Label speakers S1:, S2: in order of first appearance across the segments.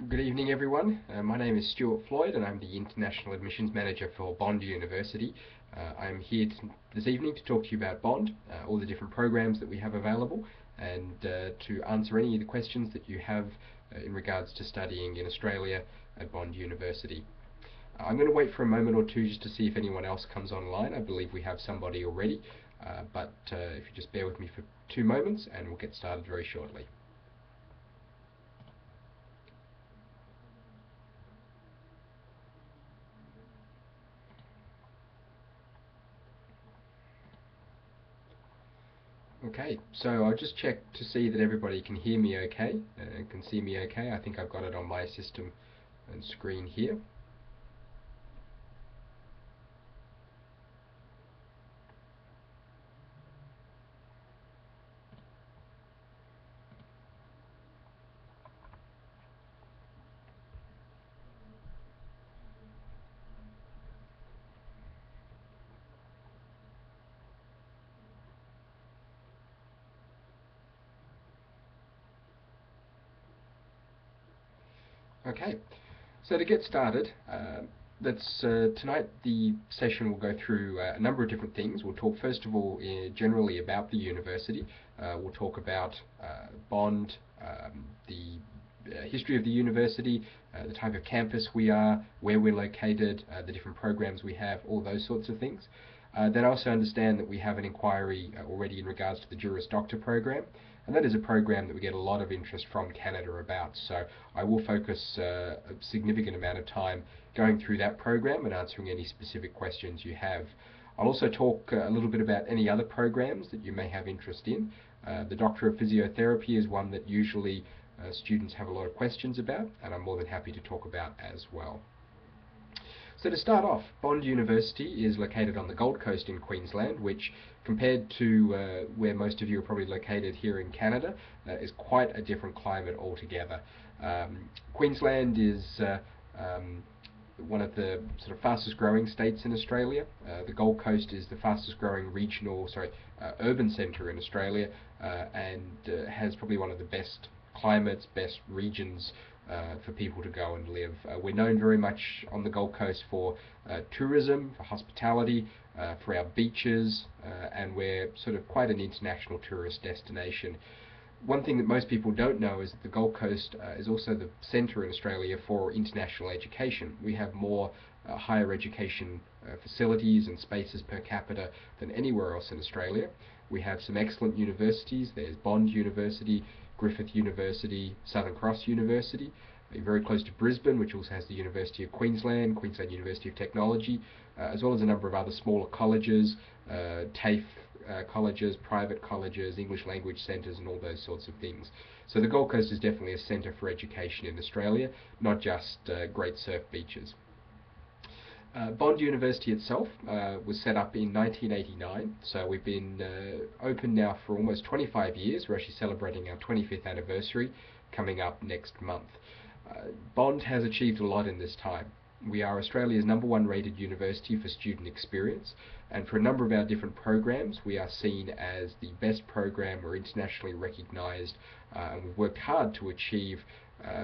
S1: Good evening, everyone. My name is Stuart Floyd and I'm the International Admissions Manager for Bond University. I'm here this evening to talk to you about Bond, all the different programs that we have available, and to answer any of the questions that you have in regards to studying in Australia at Bond University. I'm going to wait for a moment or two just to see if anyone else comes online. I believe we have somebody already, but if you just bear with me for 2 moments and we'll get started very shortly. Okay, so I'll just check to see that everybody can hear me okay and can see me okay. I think I've got it on my system and screen here. Okay, so to get started, tonight the session will go through a number of different things. We'll talk first of all generally about the university. We'll talk about Bond, the history of the university, the type of campus we are, where we're located, the different programs we have, all those sorts of things. Then I also understand that we have an inquiry already in regards to the Juris Doctor program, and that is a program that we get a lot of interest from Canada about. So I will focus a significant amount of time going through that program and answering any specific questions you have. I'll also talk a little bit about any other programs that you may have interest in. The Doctor of Physiotherapy is one that usually students have a lot of questions about, and I'm more than happy to talk about as well. So to start off, Bond University is located on the Gold Coast in Queensland, which compared to where most of you are probably located here in Canada, is quite a different climate altogether. Queensland is one of the sort of fastest growing states in Australia. The Gold Coast is the fastest growing urban centre in Australia, and has probably one of the best climates, best regions for people to go and live. We're known very much on the Gold Coast for tourism, for hospitality, for our beaches, and we're sort of quite an international tourist destination. One thing that most people don't know is that the Gold Coast is also the centre in Australia for international education. We have more higher education facilities and spaces per capita than anywhere else in Australia. We have some excellent universities. There's Bond University, Griffith University, Southern Cross University, very close to Brisbane, which also has the University of Queensland, Queensland University of Technology, as well as a number of other smaller colleges, TAFE colleges, private colleges, English language centres, and all those sorts of things. So the Gold Coast is definitely a centre for education in Australia, not just great surf beaches. Bond University itself was set up in 1989, so we've been open now for almost 25 years. We're actually celebrating our 25th anniversary coming up next month. Bond has achieved a lot in this time. We are Australia's #1 rated university for student experience, and for a number of our different programs we are seen as the best program. We're internationally recognised, and we've worked hard to achieve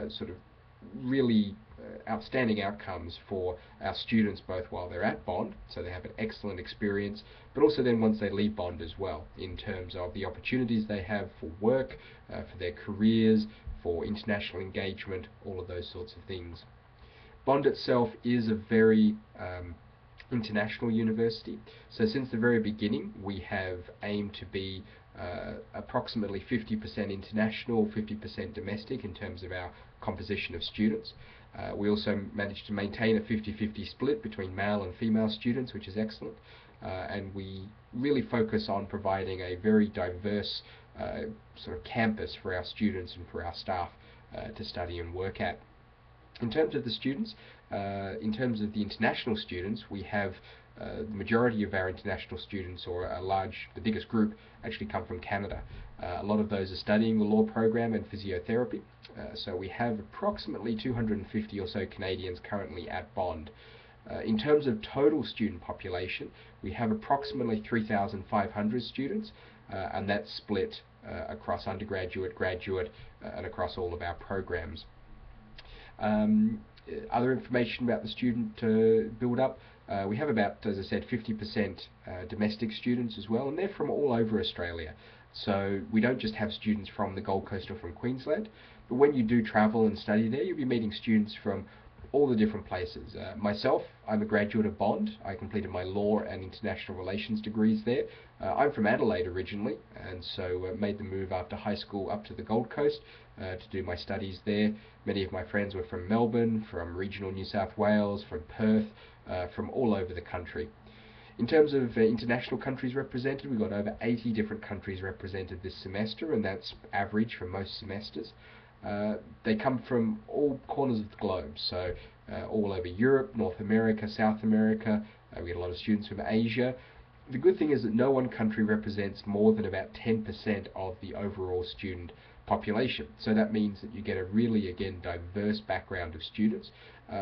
S1: sort of really outstanding outcomes for our students, both while they're at Bond, so they have an excellent experience, but also then once they leave Bond as well, in terms of the opportunities they have for work, for their careers, for international engagement, all of those sorts of things. Bond itself is a very international university, so since the very beginning we have aimed to be approximately 50% international, 50% domestic in terms of our composition of students. We also managed to maintain a 50-50 split between male and female students, which is excellent, and we really focus on providing a very diverse sort of campus for our students and for our staff to study and work at. In terms of the students, in terms of the international students, we have the majority of our international students, or the biggest group, actually come from Canada. A lot of those are studying the law program and physiotherapy, so we have approximately 250 or so Canadians currently at Bond. In terms of total student population, we have approximately 3,500 students, and that's split across undergraduate, graduate, and across all of our programs. Other information about the student build-up. We have about, as I said, 50% domestic students as well, and they're from all over Australia. So we don't just have students from the Gold Coast or from Queensland, but when you do travel and study there, you'll be meeting students from all the different places. Myself, I'm a graduate of Bond. I completed my law and international relations degrees there. I'm from Adelaide originally, and so made the move after high school up to the Gold Coast to do my studies there. Many of my friends were from Melbourne, from regional New South Wales, from Perth, from all over the country. In terms of international countries represented, we've got over 80 different countries represented this semester, and that's average for most semesters. They come from all corners of the globe, so all over Europe, North America, South America. We get a lot of students from Asia. The good thing is that no one country represents more than about 10% of the overall student population. So that means that you get a really, again, diverse background of students,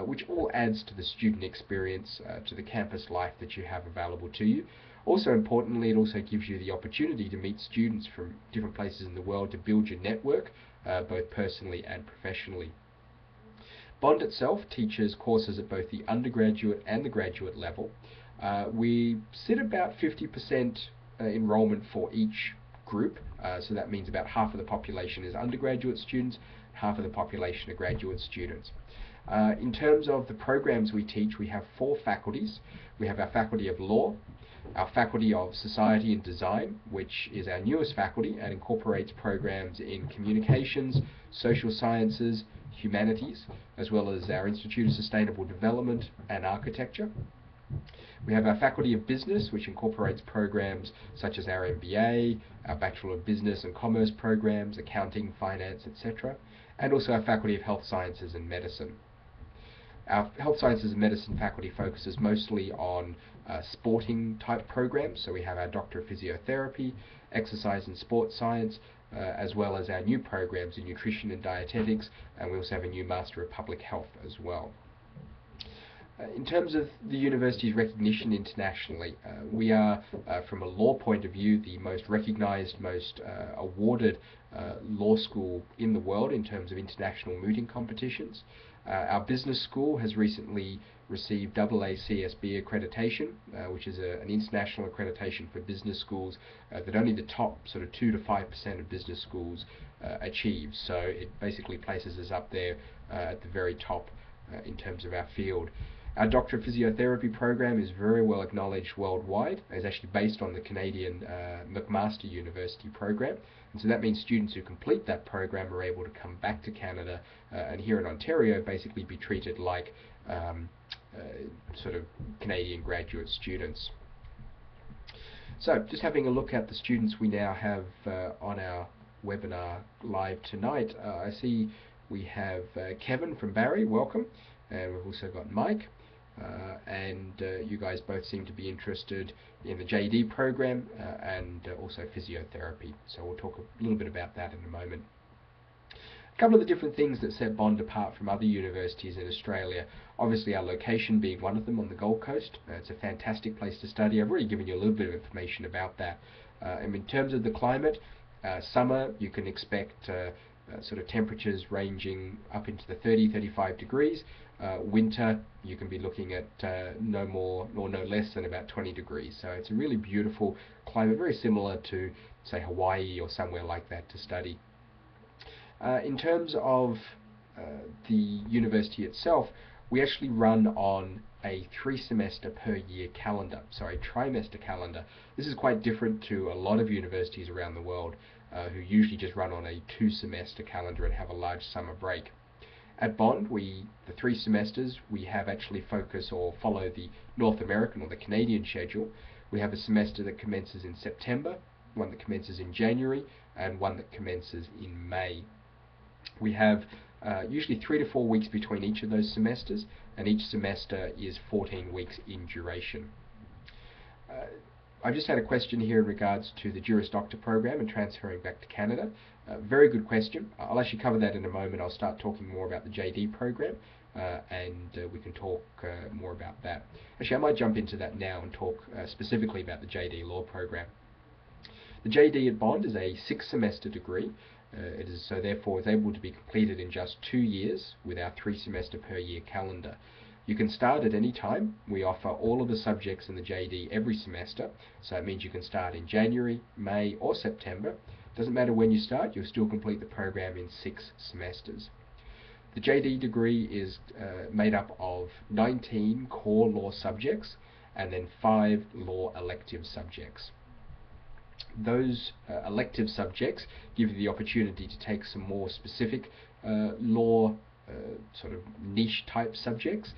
S1: which all adds to the student experience, to the campus life that you have available to you. Also importantly, it also gives you the opportunity to meet students from different places in the world to build your network, both personally and professionally. Bond itself teaches courses at both the undergraduate and the graduate level. We sit about 50% enrollment for each group, so that means about half of the population is undergraduate students, half of the population are graduate students. In terms of the programs we teach, we have 4 faculties. We have our Faculty of Law, our Faculty of Society and Design, which is our newest faculty and incorporates programs in communications, social sciences, humanities, as well as our Institute of Sustainable Development and Architecture. We have our Faculty of Business, which incorporates programs such as our MBA, our Bachelor of Business and Commerce programs, accounting, finance, etc., and also our Faculty of Health Sciences and Medicine. Our Health Sciences and Medicine faculty focuses mostly on sporting type programs, so we have our Doctor of Physiotherapy, Exercise and Sports Science, as well as our new programs in Nutrition and Dietetics, and we also have a new Master of Public Health as well. In terms of the university's recognition internationally, we are, from a law point of view, the most recognized, most awarded law school in the world in terms of international mooting competitions. Our business school has recently received AACSB accreditation, which is an international accreditation for business schools that only the top sort of 2 to 5% of business schools achieve. So it basically places us up there at the very top in terms of our field. Our Doctor of Physiotherapy program is very well acknowledged worldwide. It's actually based on the Canadian McMaster University program. And so that means students who complete that program are able to come back to Canada and here in Ontario basically be treated like sort of Canadian graduate students. So just having a look at the students we now have on our webinar live tonight, I see we have Kevin from Barrie, welcome, and we've also got Mike. You guys both seem to be interested in the JD program and also physiotherapy. So we'll talk a little bit about that in a moment. A couple of the different things that set Bond apart from other universities in Australia, obviously our location being one of them on the Gold Coast. It's a fantastic place to study. I've already given you a little bit of information about that. And in terms of the climate, summer you can expect sort of temperatures ranging up into the 30-35 degrees. Winter you can be looking at no more or no less than about 20 degrees. So it's a really beautiful climate, very similar to say Hawaii or somewhere like that to study. In terms of the university itself, we actually run on a 3-semester per year calendar, sorry, trimester calendar. This is quite different to a lot of universities around the world who usually just run on a 2-semester calendar and have a large summer break. At Bond, the 3 semesters, we have actually focus or follow the North American or the Canadian schedule. We have a semester that commences in September, one that commences in January, and one that commences in May. We have usually 3 to 4 weeks between each of those semesters, and each semester is 14 weeks in duration. I just had a question here in regards to the Juris Doctor program and transferring back to Canada. Very good question. I'll actually cover that in a moment. I'll start talking more about the JD program and we can talk more about that. Actually, I might jump into that now and talk specifically about the JD Law program. The JD at Bond is a 6-semester degree. It is so therefore is able to be completed in just 2 years with our 3-semester per year calendar. You can start at any time. We offer all of the subjects in the JD every semester, so it means you can start in January, May or September. Doesn't matter when you start, you'll still complete the program in 6 semesters. The JD degree is made up of 19 core law subjects and then 5 law elective subjects. Those elective subjects give you the opportunity to take some more specific law sort of niche type subjects,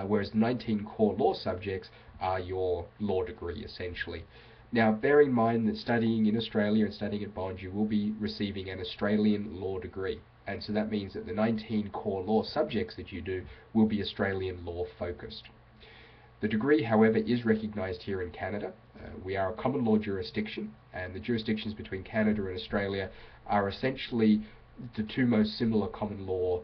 S1: whereas 19 core law subjects are your law degree essentially. Now, bear in mind that studying in Australia and studying at Bond, you will be receiving an Australian law degree, and so that means that the 19 core law subjects that you do will be Australian law focused. The degree, however, is recognised here in Canada. We are a common law jurisdiction, and the jurisdictions between Canada and Australia are essentially the 2 most similar common law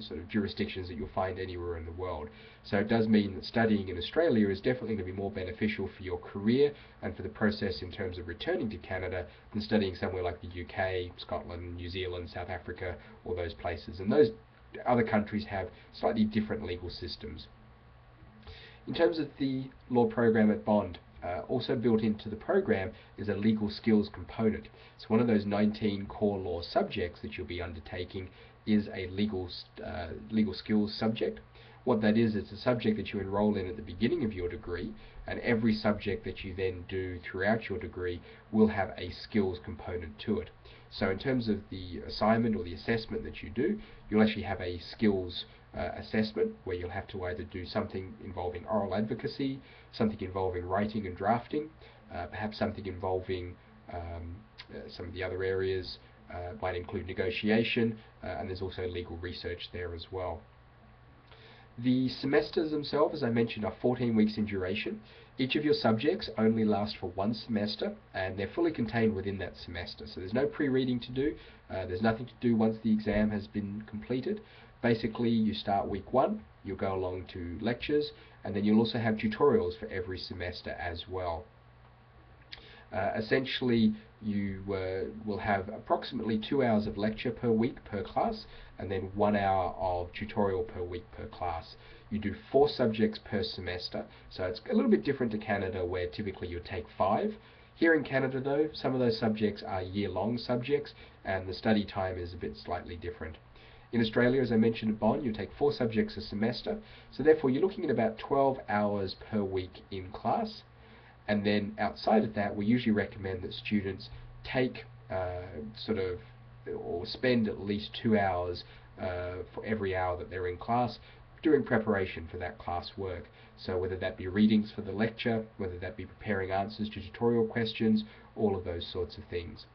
S1: sort of jurisdictions that you'll find anywhere in the world. So it does mean that studying in Australia is definitely going to be more beneficial for your career and for the process in terms of returning to Canada than studying somewhere like the UK, Scotland, New Zealand, South Africa, or those places. And those other countries have slightly different legal systems. In terms of the law program at Bond, also built into the program is a legal skills component. So one of those 19 core law subjects that you'll be undertaking is a legal skills subject. What that is, it's a subject that you enroll in at the beginning of your degree, and every subject that you then do throughout your degree will have a skills component to it. So in terms of the assignment or the assessment that you do, you'll actually have a skills assessment where you'll have to either do something involving oral advocacy, something involving writing and drafting, perhaps something involving some of the other areas might include negotiation, and there's also legal research there as well. The semesters themselves, as I mentioned, are 14 weeks in duration. Each of your subjects only last for 1 semester, and they're fully contained within that semester. So there's no pre-reading to do, there's nothing to do once the exam has been completed. Basically, you start week 1, you'll go along to lectures, and then you'll also have tutorials for every semester as well. Essentially, you will have approximately 2 hours of lecture per week per class, and then 1 hour of tutorial per week per class. You do 4 subjects per semester, so it's a little bit different to Canada, where typically you take 5. Here in Canada, though, some of those subjects are year-long subjects, and the study time is a bit slightly different. In Australia, as I mentioned at Bond, you take 4 subjects a semester, so therefore you're looking at about 12 hours per week in class. And then outside of that, we usually recommend that students take or spend at least 2 hours for every hour that they're in class doing preparation for that class work. So whether that be readings for the lecture, whether that be preparing answers to tutorial questions, all of those sorts of things.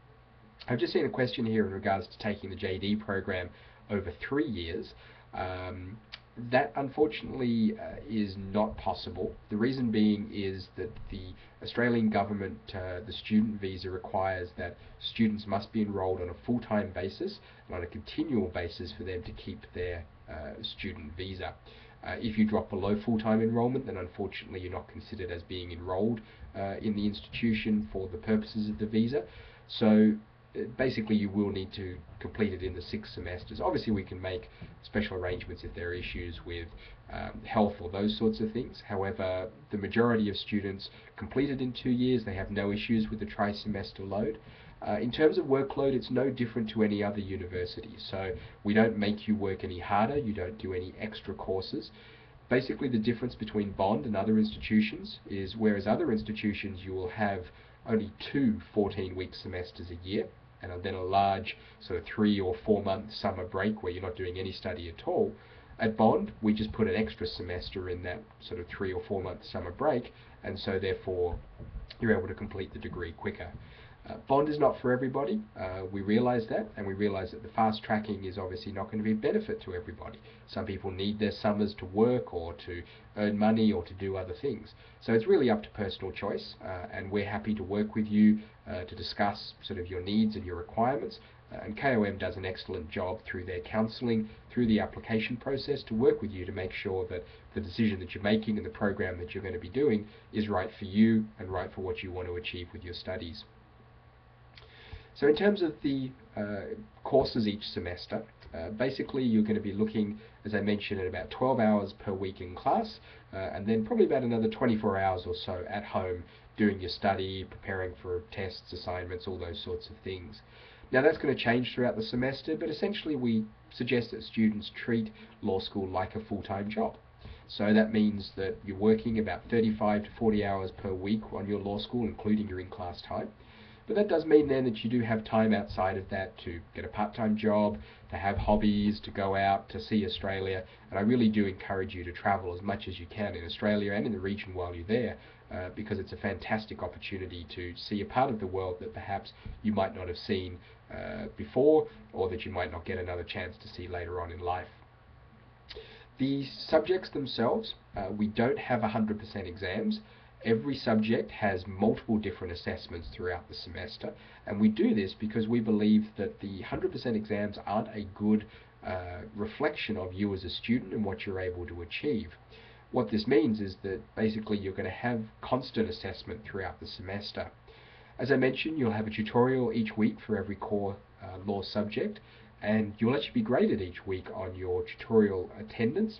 S1: I've just seen a question here in regards to taking the JD program over 3 years. That unfortunately is not possible. The reason being is that the Australian government, the student visa requires that students must be enrolled on a full-time basis and on a continual basis for them to keep their student visa. If you drop below full-time enrollment, then unfortunately you're not considered as being enrolled in the institution for the purposes of the visa. So basically you will need to complete it in the 6 semesters. Obviously we can make special arrangements if there are issues with health or those sorts of things. However, the majority of students complete it in 2 years. They have no issues with the tri-semester load. In terms of workload, it's no different to any other university. So we don't make you work any harder, you don't do any extra courses. Basically the difference between Bond and other institutions is, whereas other institutions you will have only 2 14-week semesters a year, and then a large sort of 3 or 4 month summer break where you're not doing any study at all. At Bond, we just put an extra semester in that sort of 3 or 4 month summer break, and so therefore you're able to complete the degree quicker. Bond is not for everybody. We realise that, and we realise that the fast tracking is obviously not going to be a benefit to everybody. Some people need their summers to work or to earn money or to do other things. So it's really up to personal choice, and we're happy to work with you to discuss sort of your needs and your requirements. And KOM does an excellent job through their counselling, through the application process, to work with you to make sure that the decision that you're making and the program that you're going to be doing is right for you and right for what you want to achieve with your studies. So in terms of the courses each semester, basically you're going to be looking, as I mentioned, at about 12 hours per week in class, and then probably about another 24 hours or so at home doing your study, preparing for tests, assignments, all those sorts of things. Now that's going to change throughout the semester, but essentially we suggest that students treat law school like a full-time job. So that means that you're working about 35 to 40 hours per week on your law school, including your in-class time. But that does mean then that you do have time outside of that to get a part-time job, to have hobbies, to go out, to see Australia. And I really do encourage you to travel as much as you can in Australia and in the region while you're there, because it's a fantastic opportunity to see a part of the world that perhaps you might not have seen before, or that you might not get another chance to see later on in life. The subjects themselves, we don't have 100% exams. Every subject has multiple different assessments throughout the semester, and we do this because we believe that the 100% exams aren't a good reflection of you as a student and what you're able to achieve. What this means is that basically you're going to have constant assessment throughout the semester. As I mentioned, you'll have a tutorial each week for every core law subject, and you'll actually be graded each week on your tutorial attendance.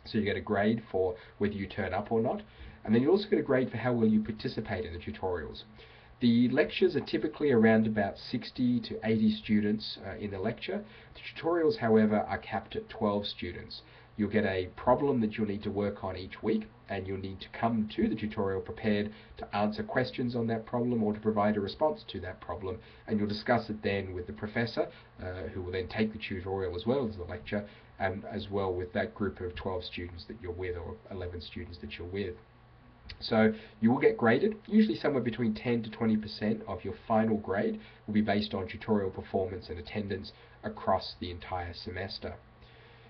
S1: So you get a grade for whether you turn up or not, and then you also get a grade for how well you participate in the tutorials. The lectures are typically around about 60 to 80 students in the lecture. The tutorials, however, are capped at 12 students. You'll get a problem that you'll need to work on each week, and you'll need to come to the tutorial prepared to answer questions on that problem or to provide a response to that problem, and you'll discuss it then with the professor, who will then take the tutorial as well as the lecture, and as well with that group of 12 students that you're with, or 11 students that you're with. So you will get graded. Usually somewhere between 10 to 20% of your final grade will be based on tutorial performance and attendance across the entire semester.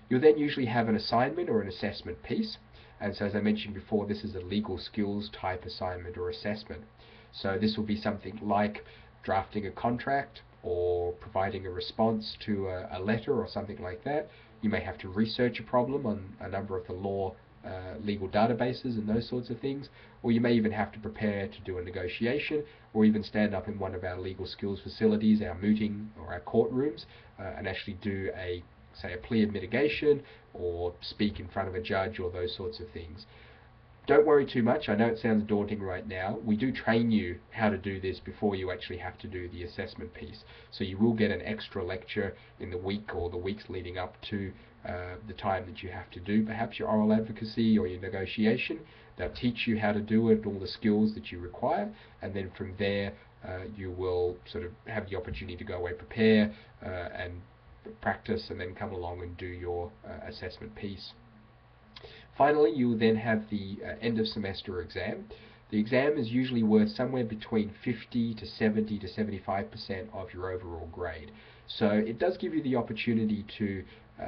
S1: You'll then usually have an assignment or an assessment piece, and so as I mentioned before, this is a legal skills type assignment or assessment. So this will be something like drafting a contract or providing a response to a letter or something like that. You may have to research a problem on a number of the legal databases and those sorts of things, or you may even have to prepare to do a negotiation, or even stand up in one of our legal skills facilities, our mooting or our courtrooms, and actually do say a plea of mitigation, or speak in front of a judge, or those sorts of things. Don't worry too much. I know it sounds daunting right now. We do train you how to do this before you actually have to do the assessment piece. So you will get an extra lecture in the week or the weeks leading up to the time that you have to do perhaps your oral advocacy or your negotiation. They'll teach you how to do it, all the skills that you require, and then from there you will sort of have the opportunity to go away, prepare and practice, and then come along and do your assessment piece. Finally, you will then have the end of semester exam. The exam is usually worth somewhere between 50 to 70 to 75% of your overall grade. So it does give you the opportunity to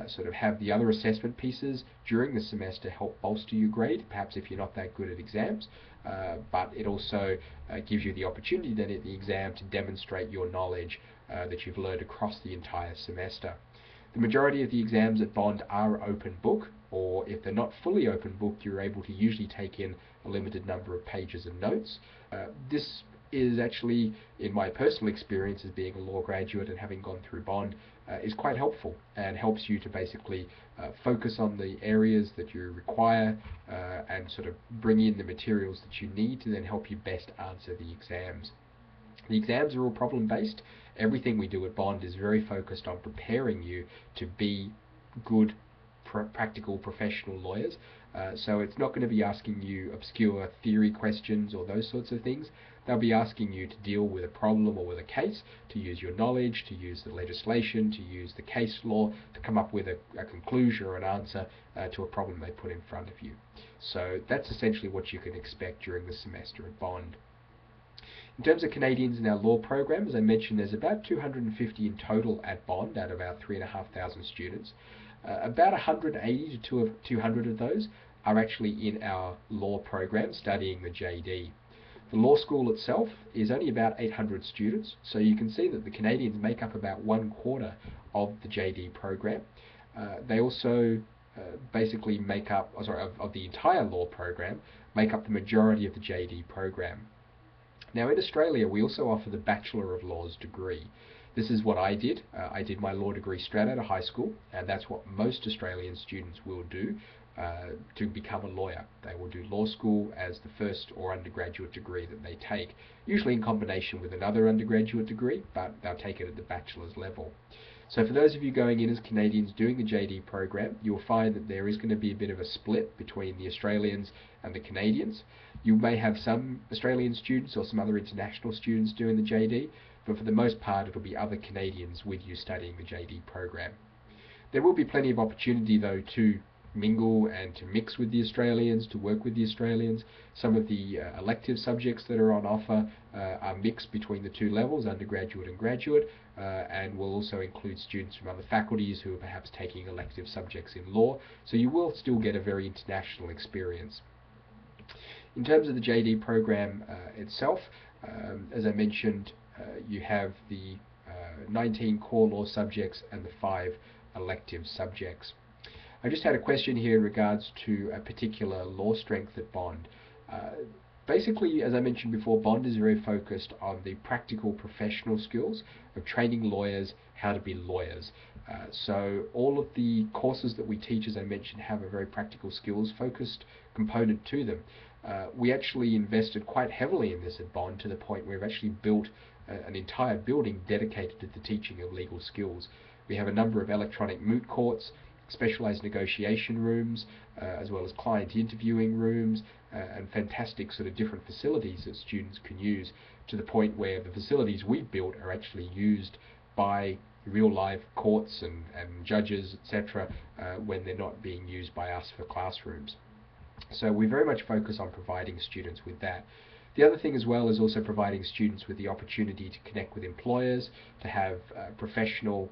S1: sort of have the other assessment pieces during the semester help bolster your grade, perhaps if you're not that good at exams, but it also gives you the opportunity then at the exam to demonstrate your knowledge that you've learned across the entire semester. The majority of the exams at Bond are open book, or if they're not fully open book, you're able to usually take in a limited number of pages of notes. This is actually, in my personal experience as being a law graduate and having gone through Bond, is quite helpful and helps you to basically focus on the areas that you require and sort of bring in the materials that you need to then help you best answer the exams. The exams are all problem-based. Everything we do at Bond is very focused on preparing you to be good, practical, professional lawyers. So it's not going to be asking you obscure theory questions or those sorts of things. They'll be asking you to deal with a problem or with a case, to use your knowledge, to use the legislation, to use the case law, to come up with a conclusion or an answer to a problem they put in front of you. So that's essentially what you can expect during the semester at Bond. In terms of Canadians in our law program, as I mentioned, there's about 250 in total at Bond out of our 3,500 students. About 180 to 200 of those are actually in our law program studying the JD. The law school itself is only about 800 students, so you can see that the Canadians make up about 1/4 of the JD program. They also basically make up, of the entire law program, make up the majority of the JD program. Now in Australia we also offer the Bachelor of Laws degree. This is what I did. I did my law degree straight out of high school, and that's what most Australian students will do to become a lawyer. They will do law school as the first or undergraduate degree that they take, usually in combination with another undergraduate degree, but they'll take it at the bachelor's level. So for those of you going in as Canadians doing the JD program, you'll find that there is going to be a bit of a split between the Australians and the Canadians. You may have some Australian students or some other international students doing the JD, but for the most part it'll be other Canadians with you studying the JD program. There will be plenty of opportunity though to mingle and to mix with the Australians, to work with the Australians. Some of the elective subjects that are on offer are mixed between the two levels, undergraduate and graduate, and will also include students from other faculties who are perhaps taking elective subjects in law, so you will still get a very international experience. In terms of the JD program itself, as I mentioned, you have the 19 core law subjects and the 5 elective subjects. I just had a question here in regards to a particular law strength at Bond. Basically, as I mentioned before, Bond is very focused on the practical professional skills of training lawyers how to be lawyers. So all of the courses that we teach, as I mentioned, have a very practical skills focused component to them. We actually invested quite heavily in this at Bond to the point where we've actually built an entire building dedicated to the teaching of legal skills. We have a number of electronic moot courts, specialized negotiation rooms, as well as client interviewing rooms, and fantastic sort of different facilities that students can use, to the point where the facilities we've built are actually used by real live courts and judges, etc., when they're not being used by us for classrooms. So we very much focus on providing students with that. The other thing as well is also providing students with the opportunity to connect with employers, to have professional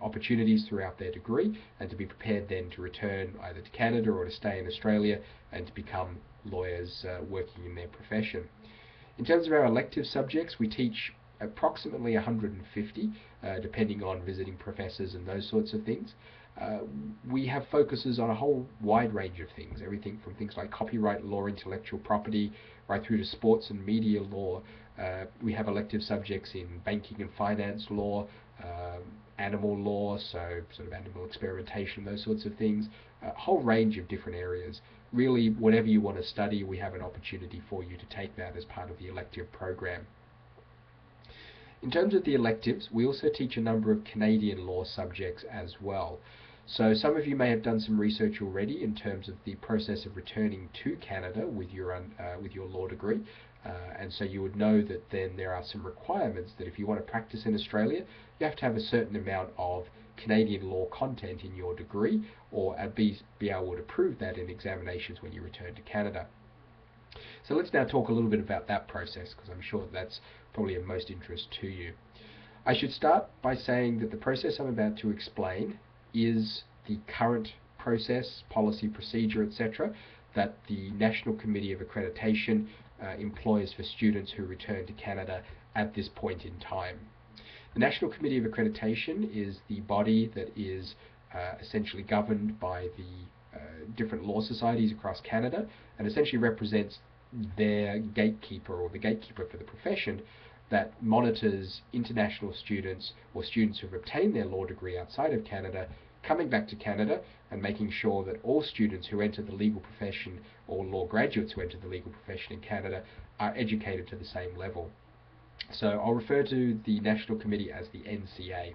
S1: opportunities throughout their degree, and to be prepared then to return either to Canada or to stay in Australia and to become lawyers working in their profession. In terms of our elective subjects, we teach approximately 150, depending on visiting professors and those sorts of things. We have focuses on a whole wide range of things, everything from things like copyright law, intellectual property, right through to sports and media law. We have elective subjects in banking and finance law, animal law, so sort of animal experimentation, those sorts of things, a whole range of different areas. Really, whatever you want to study, we have an opportunity for you to take that as part of the elective program. In terms of the electives, we also teach a number of Canadian law subjects as well. So some of you may have done some research already in terms of the process of returning to Canada with your law degree, and so you would know that then there are some requirements that if you want to practice in Australia, you have to have a certain amount of Canadian law content in your degree, or be able to prove that in examinations when you return to Canada. So let's now talk a little bit about that process, because I'm sure that's probably of most interest to you. I should start by saying that the process I'm about to explain is the current process, policy, procedure, etc., that the National Committee of Accreditation employs for students who return to Canada at this point in time. The National Committee of Accreditation is the body that is essentially governed by the different law societies across Canada, and essentially represents their gatekeeper, or the gatekeeper for the profession, that monitors international students or students who have obtained their law degree outside of Canada coming back to Canada, and making sure that all students who enter the legal profession, or law graduates who enter the legal profession in Canada, are educated to the same level. So I'll refer to the National Committee as the NCA.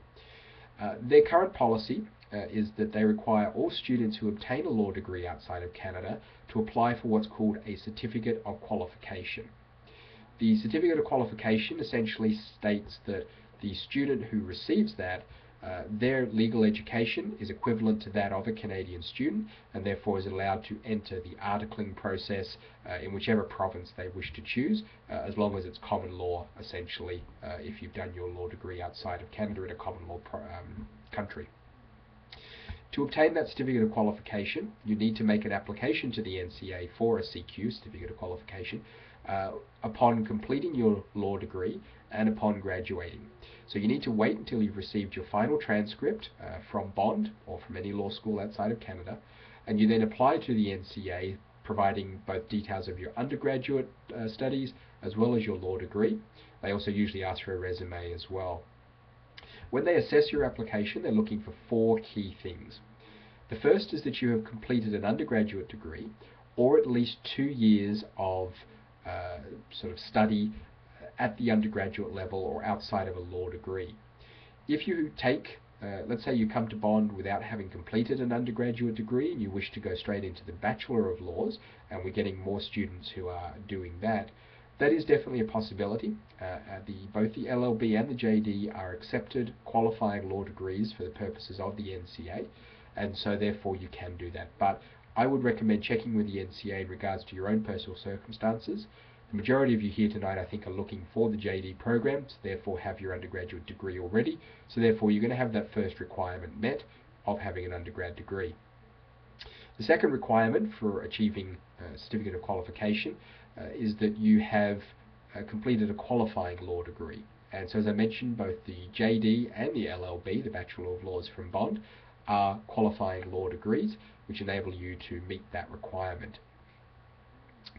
S1: Their current policy is that they require all students who obtain a law degree outside of Canada to apply for what's called a Certificate of Qualification. The Certificate of Qualification essentially states that the student who receives that, their legal education is equivalent to that of a Canadian student, and therefore is allowed to enter the articling process in whichever province they wish to choose, as long as it's common law, essentially, if you've done your law degree outside of Canada in a common law country. To obtain that Certificate of Qualification, you need to make an application to the NCA for a CQ, Certificate of Qualification, upon completing your law degree and upon graduating. So you need to wait until you've received your final transcript from Bond or from any law school outside of Canada, and you then apply to the NCA providing both details of your undergraduate studies as well as your law degree. They also usually ask for a resume as well. When they assess your application, they're looking for 4 key things. The first is that you have completed an undergraduate degree or at least 2 years of sort of study at the undergraduate level or outside of a law degree. If you take, let's say you come to Bond without having completed an undergraduate degree and you wish to go straight into the Bachelor of Laws, and we're getting more students who are doing that, that is definitely a possibility. Both the LLB and the JD are accepted qualifying law degrees for the purposes of the NCA, and so therefore you can do that. But I would recommend checking with the NCA in regards to your own personal circumstances. The majority of you here tonight, I think, are looking for the JD program, so therefore have your undergraduate degree already, so therefore you're going to have that first requirement met of having an undergrad degree. The second requirement for achieving a certificate of qualification is that you have completed a qualifying law degree. And so as I mentioned, both the JD and the LLB, the Bachelor of Laws from Bond, are qualifying law degrees which enable you to meet that requirement.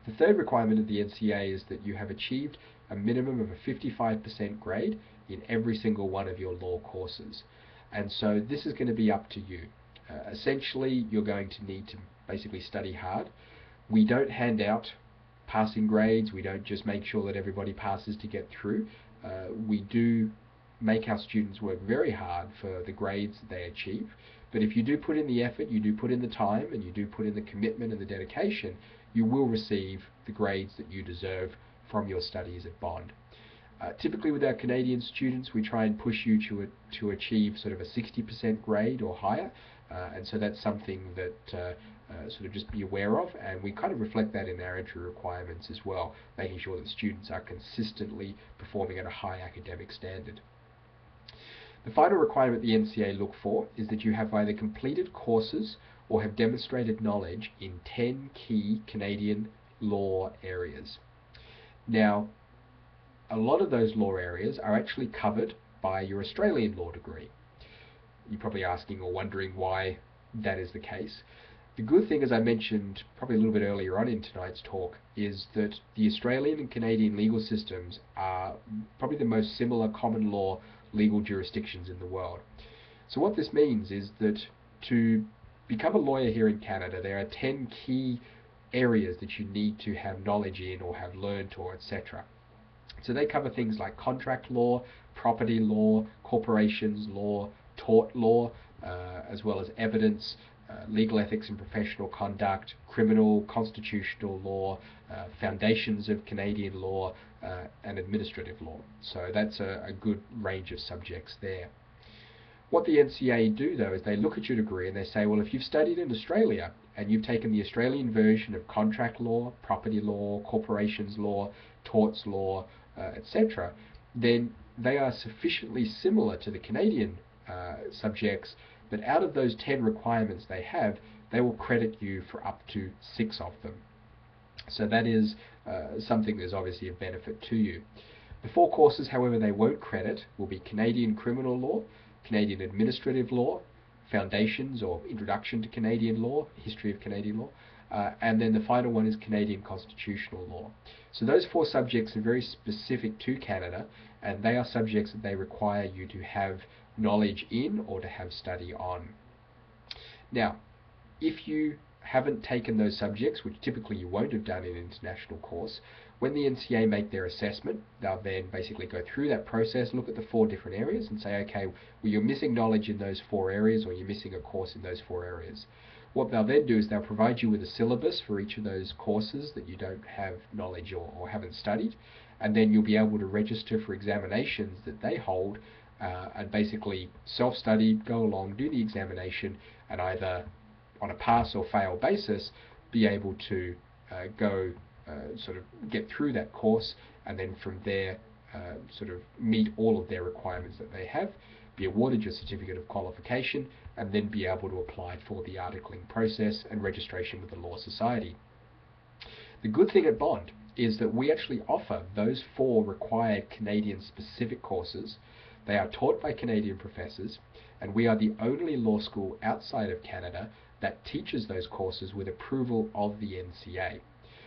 S1: The third requirement of the NCA is that you have achieved a minimum of a 55% grade in every single one of your law courses. And so this is going to be up to you. Essentially, you're going to need to basically study hard. We don't hand out passing grades. We don't just make sure that everybody passes to get through. We do make our students work very hard for the grades that they achieve. But if you do put in the effort, you do put in the time, and you do put in the commitment and the dedication, you will receive the grades that you deserve from your studies at Bond. Typically with our Canadian students, we try and push you to achieve sort of a 60% grade or higher, and so that's something that sort of just be aware of, and we kind of reflect that in our entry requirements as well, making sure that students are consistently performing at a high academic standard. The final requirement the NCA look for is that you have either completed courses or have demonstrated knowledge in 10 key Canadian law areas. Now, a lot of those law areas are actually covered by your Australian law degree. You're probably asking or wondering why that is the case. The good thing, as I mentioned probably a little bit earlier on in tonight's talk, is that the Australian and Canadian legal systems are probably the most similar common law legal jurisdictions in the world. So what this means is that to become a lawyer here in Canada, there are 10 key areas that you need to have knowledge in or have learned or etc. So they cover things like contract law, property law, corporations law, tort law, as well as evidence, legal ethics and professional conduct, criminal, constitutional law, foundations of Canadian law, and administrative law. So that's a good range of subjects there. What the NCA do, though, is they look at your degree and they say, well, if you've studied in Australia and you've taken the Australian version of contract law, property law, corporations law, torts law, etc., then they are sufficiently similar to the Canadian subjects, but out of those 10 requirements they have, they will credit you for up to 6 of them. So that is something that's obviously of benefit to you. The 4 courses, however, they won't credit will be Canadian criminal law, Canadian administrative law, foundations or introduction to Canadian law, history of Canadian law, and then the final one is Canadian constitutional law. So those 4 subjects are very specific to Canada, and they are subjects that they require you to have knowledge in or to have study on. Now, if you haven't taken those subjects, which typically you won't have done in an international course, when the NCA make their assessment, they'll then basically go through that process, look at the 4 different areas and say, okay, well, you're missing knowledge in those 4 areas, or you're missing a course in those 4 areas. What they'll then do is they'll provide you with a syllabus for each of those courses that you don't have knowledge or haven't studied, and then you'll be able to register for examinations that they hold, and basically self-study, go along, do the examination, and either on a pass or fail basis be able to go sort of get through that course, and then from there sort of meet all of their requirements that they have, be awarded your certificate of qualification, and then be able to apply for the articling process and registration with the Law Society. The good thing at Bond is that we actually offer those 4 required Canadian specific courses. They are taught by Canadian professors, and we are the only law school outside of Canada that teaches those courses with approval of the NCA.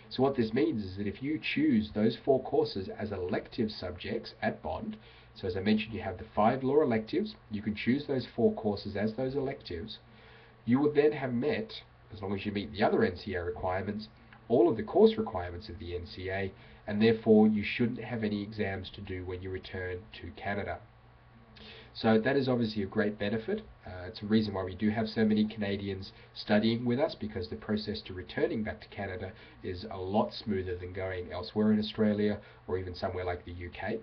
S1: So what this means is that if you choose those 4 courses as elective subjects at Bond, so as I mentioned, you have the 5 law electives, you can choose those 4 courses as those electives, you will then have met, as long as you meet the other NCA requirements, all of the course requirements of the NCA, and therefore you shouldn't have any exams to do when you return to Canada. So that is obviously a great benefit. It's a reason why we do have so many Canadians studying with us, because the process to returning back to Canada is a lot smoother than going elsewhere in Australia or even somewhere like the UK.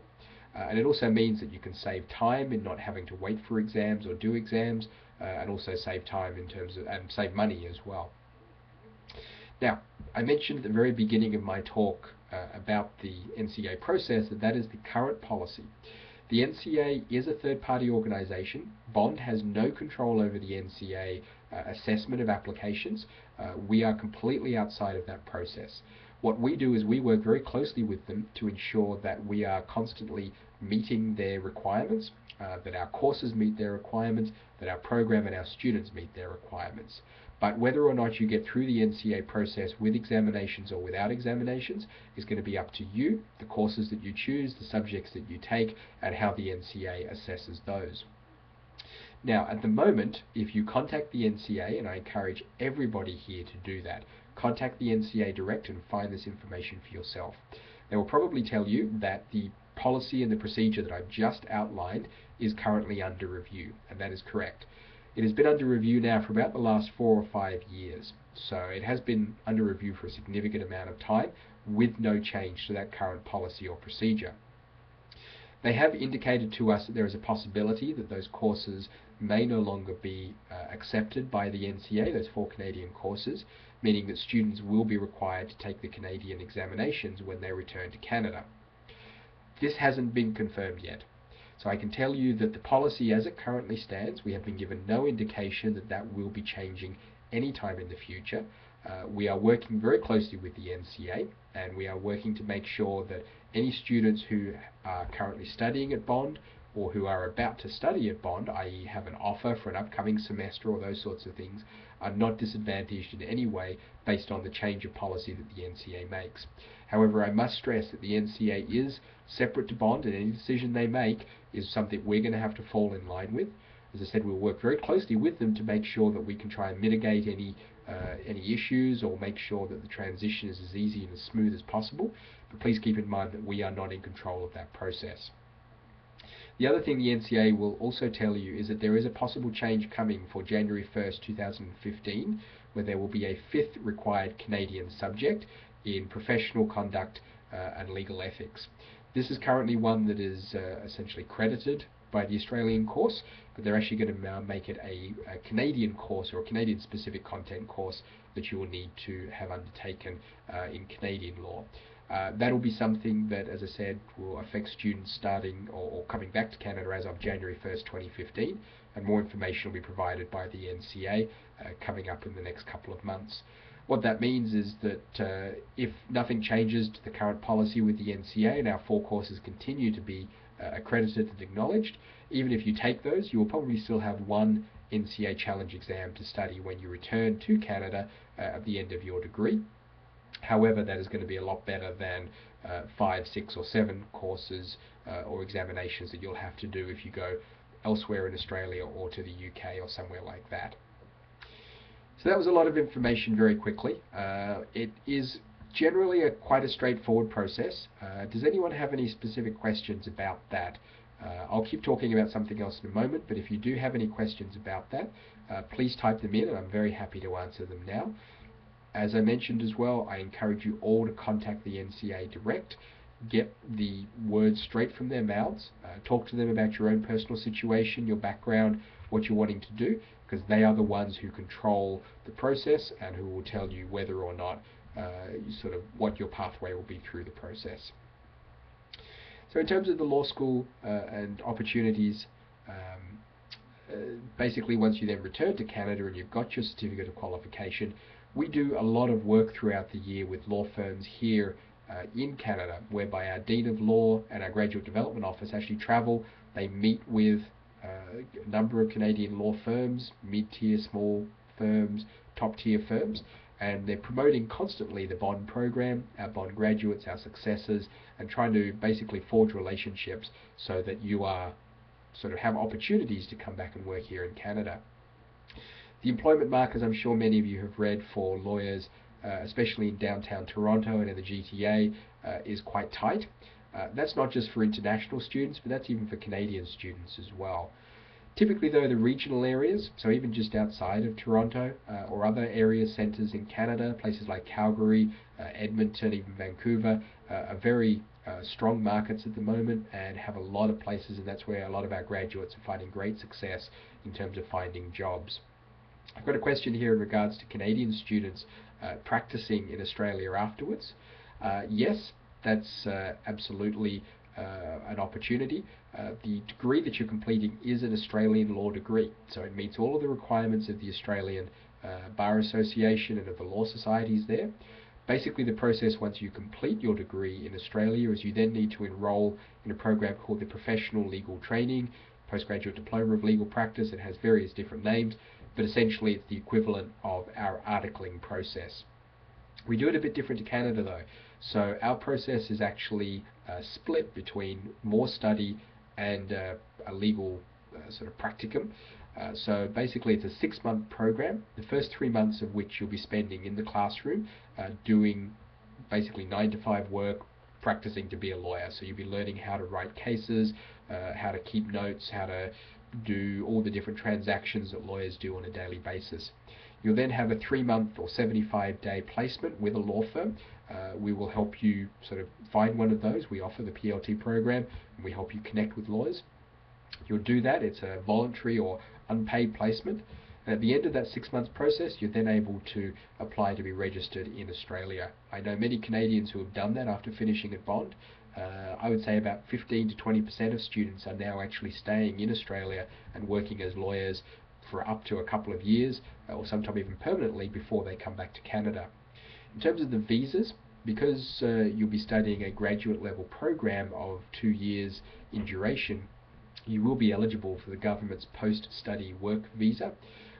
S1: And it also means that you can save time in not having to wait for exams or do exams, and also save time in terms of, and save money as well. Now, I mentioned at the very beginning of my talk about the NCA process that is the current policy. The NCA is a third-party organisation. Bond has no control over the NCA assessment of applications. We are completely outside of that process. What we do is we work very closely with them to ensure that we are constantly meeting their requirements, that our courses meet their requirements, that our program and our students meet their requirements. But whether or not you get through the NCA process with examinations or without examinations is going to be up to you, the courses that you choose, the subjects that you take, and how the NCA assesses those. Now, at the moment, if you contact the NCA, and I encourage everybody here to do that, contact the NCA direct and find this information for yourself. They will probably tell you that the policy and the procedure that I've just outlined is currently under review, and that is correct. It has been under review now for about the last 4 or 5 years, so it has been under review for a significant amount of time with no change to that current policy or procedure. They have indicated to us that there is a possibility that those courses may no longer be accepted by the NCA, those 4 Canadian courses, meaning that students will be required to take the Canadian examinations when they return to Canada. This hasn't been confirmed yet. So I can tell you that the policy as it currently stands, we have been given no indication that that will be changing anytime in the future. We are working very closely with the NCA, and we are working to make sure that any students who are currently studying at Bond or who are about to study at Bond, i.e. have an offer for an upcoming semester or those sorts of things, are not disadvantaged in any way based on the change of policy that the NCA makes. However, I must stress that the NCA is separate to Bond, and any decision they make is something we're going to have to fall in line with. As I said, we'll work very closely with them to make sure that we can try and mitigate any issues or make sure that the transition is as easy and as smooth as possible. But please keep in mind that we are not in control of that process. The other thing the NCA will also tell you is that there is a possible change coming for January 1st, 2015, where there will be a 5th required Canadian subject in professional conduct and legal ethics. This is currently one that is essentially credited by the Australian course, but they're actually going to make it a Canadian course or a Canadian specific content course that you will need to have undertaken in Canadian law. That will be something that, as I said, will affect students starting or coming back to Canada as of January 1st, 2015, and more information will be provided by the NCA coming up in the next couple of months. What that means is that if nothing changes to the current policy with the NCA and our 4 courses continue to be accredited and acknowledged, even if you take those, you will probably still have 1 NCA challenge exam to study when you return to Canada at the end of your degree. However, that is going to be a lot better than 5, 6 or 7 courses or examinations that you'll have to do if you go elsewhere in Australia or to the UK or somewhere like that. So that was a lot of information very quickly. It is generally quite a straightforward process. Does anyone have any specific questions about that? I'll keep talking about something else in a moment, but if you do have any questions about that, please type them in and I'm very happy to answer them now. As I mentioned as well, I encourage you all to contact the NCA direct, get the words straight from their mouths, talk to them about your own personal situation, your background, what you're wanting to do, because they are the ones who control the process and who will tell you whether or not sort of what your pathway will be through the process. So in terms of the law school and opportunities, basically once you then return to Canada and you've got your certificate of qualification, we do a lot of work throughout the year with law firms here in Canada, whereby our Dean of Law and our Graduate Development Office actually travel. They meet with a number of Canadian law firms, mid-tier, small firms, top tier firms, and they're promoting constantly the Bond program, our Bond graduates, our successors, and trying to basically forge relationships so that you are sort of have opportunities to come back and work here in Canada. The employment market, as I'm sure many of you have read, for lawyers, especially in downtown Toronto and in the GTA, is quite tight. That's not just for international students, but that's even for Canadian students as well. Typically though, the regional areas, so even just outside of Toronto or other area centres in Canada, places like Calgary, Edmonton, even Vancouver, are very strong markets at the moment and have a lot of places, and that's where a lot of our graduates are finding great success in terms of finding jobs. I've got a question here in regards to Canadian students practicing in Australia afterwards. Yes, that's absolutely an opportunity. The degree that you're completing is an Australian law degree, so it meets all of the requirements of the Australian Bar Association and of the law societies there. Basically, the process once you complete your degree in Australia is you then need to enrol in a program called the Professional Legal Training Postgraduate Diploma of Legal Practice. It has various different names, but essentially it's the equivalent of our articling process. We do it a bit different to Canada though. So our process is actually split between more study and a legal sort of practicum. So basically it's a 6-month program, the first 3 months of which you'll be spending in the classroom doing basically 9-to-5 work, practicing to be a lawyer. So you'll be learning how to write cases, how to keep notes, how to do all the different transactions that lawyers do on a daily basis. You'll then have a 3-month or 75-day placement with a law firm. We will help you sort of find one of those. We offer the PLT program, and we help you connect with lawyers. You'll do that. It's a voluntary or unpaid placement. And at the end of that 6-month process, you're then able to apply to be registered in Australia. I know many Canadians who have done that after finishing at Bond. I would say about 15 to 20% of students are now actually staying in Australia and working as lawyers for up to a couple of years, or sometimes even permanently, before they come back to Canada. In terms of the visas, because you'll be studying a graduate level program of 2 years in duration, you will be eligible for the government's post-study work visa.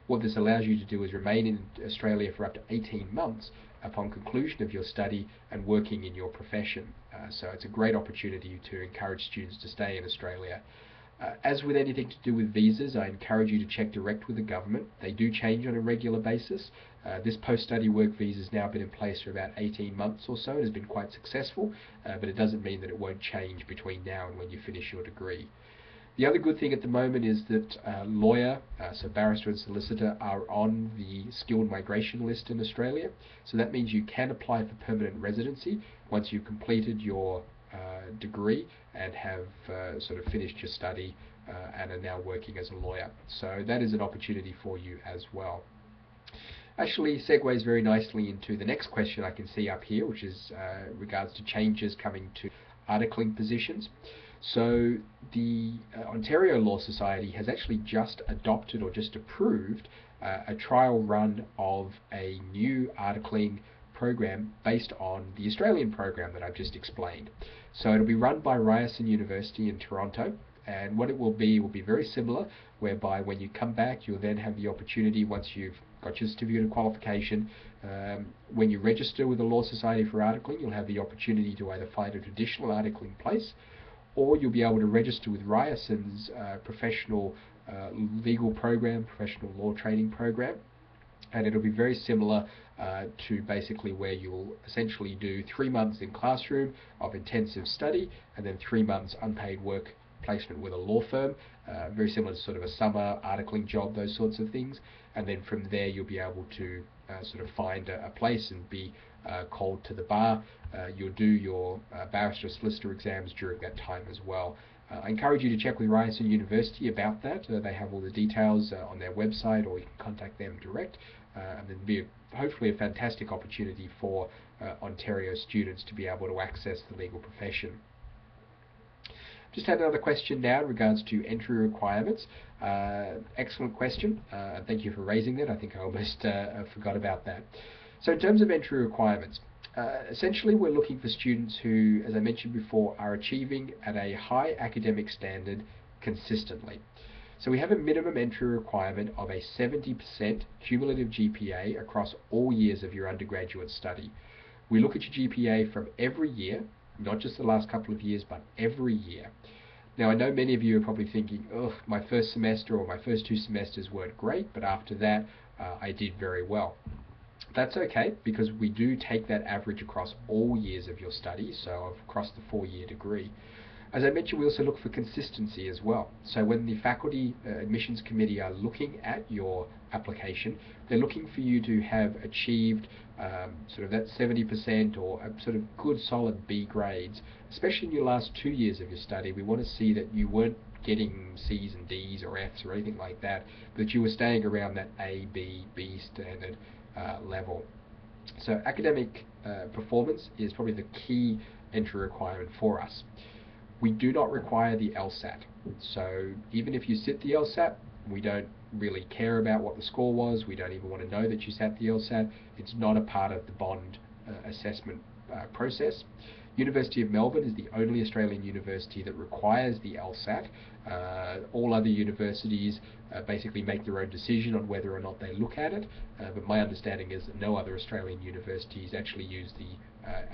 S1: What this allows you to do is remain in Australia for up to 18 months upon conclusion of your study and working in your profession. So it's a great opportunity to encourage students to stay in Australia. As with anything to do with visas, I encourage you to check direct with the government. They do change on a regular basis. This post-study work visa has now been in place for about 18 months or so. It has been quite successful, but it doesn't mean that it won't change between now and when you finish your degree. The other good thing at the moment is that lawyer, so barrister and solicitor, are on the skilled migration list in Australia. So that means you can apply for permanent residency once you've completed your degree and have sort of finished your study and are now working as a lawyer. So that is an opportunity for you as well. Actually segues very nicely into the next question I can see up here, which is regards to changes coming to articling positions. So the Ontario Law Society has actually just adopted or just approved a trial run of a new articling program based on the Australian program that I've just explained. So it'll be run by Ryerson University in Toronto, and what it will be very similar, whereby when you come back you'll then have the opportunity, once you've got your certificate of qualification, when you register with the Law Society for articling, you'll have the opportunity to either find a traditional articling place, or you'll be able to register with Ryerson's professional legal program, professional law training program, and it'll be very similar to basically where you'll essentially do 3 months in classroom of intensive study and then 3 months unpaid work placement with a law firm, very similar to sort of a summer articling job, those sorts of things, and then from there you'll be able to sort of find a place and be called to the bar. You'll do your barrister solicitor exams during that time as well. I encourage you to check with Ryerson University about that. They have all the details on their website, or you can contact them direct. And there'll be hopefully a fantastic opportunity for Ontario students to be able to access the legal profession. Just had another question now in regards to entry requirements. Excellent question. Thank you for raising that. I think I almost forgot about that. So in terms of entry requirements, essentially we're looking for students who, as I mentioned before, are achieving at a high academic standard consistently. So we have a minimum entry requirement of a 70% cumulative GPA across all years of your undergraduate study. We look at your GPA from every year, not just the last couple of years, but every year. Now, I know many of you are probably thinking, ugh, my first semester or my first 2 semesters weren't great, but after that, I did very well. That's okay, because we do take that average across all years of your study, so across the 4-year degree. As I mentioned, we also look for consistency as well. So when the faculty admissions committee are looking at your application, they're looking for you to have achieved sort of that 70% or a sort of good solid B grades, especially in your last 2 years of your study. We want to see that you weren't getting C's and D's or F's or anything like that, but that you were staying around that A, B standard level. So academic performance is probably the key entry requirement for us. We do not require the LSAT. So even if you sit the LSAT, we don't really care about what the score was. We don't even want to know that you sat the LSAT. It's not a part of the Bond assessment process. University of Melbourne is the only Australian university that requires the LSAT. All other universities basically make their own decision on whether or not they look at it, but my understanding is that no other Australian universities actually use the